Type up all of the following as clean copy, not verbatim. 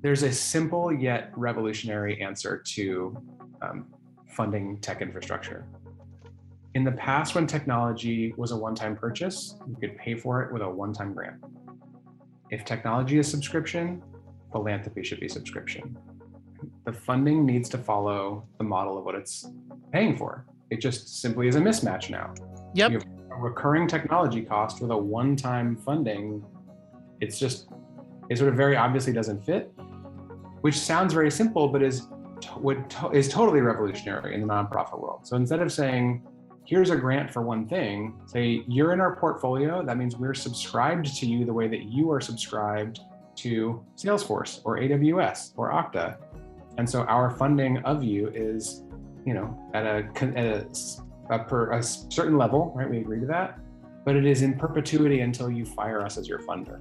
There's a simple yet revolutionary answer to funding tech infrastructure. In the past, when technology was a one-time purchase, you could pay for it with a one-time grant. If technology is subscription, philanthropy should be subscription. The funding needs to follow the model of what it's paying for. It just simply is a mismatch now. Yep. You have a recurring technology cost with a one-time funding. It sort of very obviously doesn't fit, which sounds very simple, but is totally revolutionary in the nonprofit world. So instead of saying, here's a grant for one thing, say, you're in our portfolio, that means we're subscribed to you the way that you are subscribed to Salesforce or AWS or Okta. And so our funding of you is, at a certain level, right? We agree to that, but it is in perpetuity until you fire us as your funder,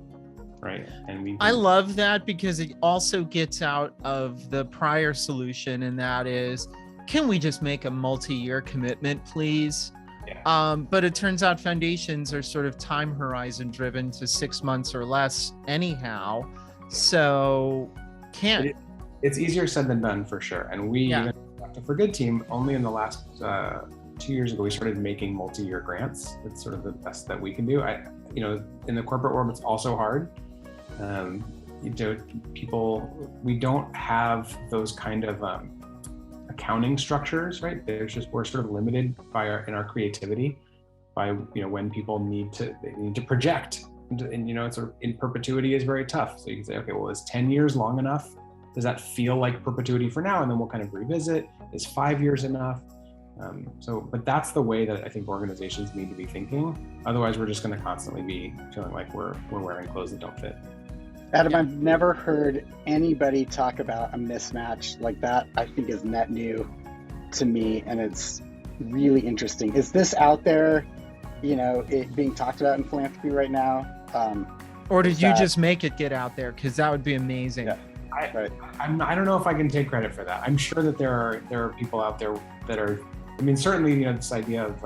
right? And I love that because it also gets out of the prior solution, and that is, can we just make a multi-year commitment, please? Yeah. But it turns out foundations are sort of time horizon driven to 6 months or less anyhow. So it's easier said than done for sure. And we, even for Good Team, only in the last 2 years ago, we started making multi-year grants. It's sort of the best that we can do. In the corporate world, it's also hard. We don't have those kind of accounting structures, right? We're sort of limited in our creativity by when people need to project, and sort of in perpetuity is very tough. So you can say, okay, well, is 10 years long enough? Does that feel like perpetuity for now? And then we'll kind of revisit. Is 5 years enough? But that's the way that I think organizations need to be thinking. Otherwise, we're just going to constantly be feeling like we're wearing clothes that don't fit. Adam, I've never heard anybody talk about a mismatch like that. I think is net new to me, and it's really interesting. Is this out there, it being talked about in philanthropy right now? Or did you just make it get out there? Because that would be amazing. Yeah. Right. I don't know if I can take credit for that. I'm sure that there are people out there that are, certainly, this idea of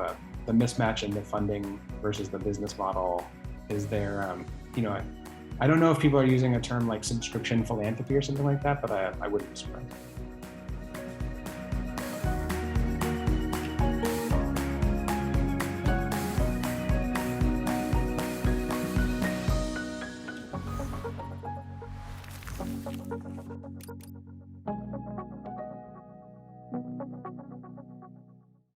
the mismatch in the funding versus the business model is there. I don't know if people are using a term like subscription philanthropy or something like that, but I wouldn't be surprised.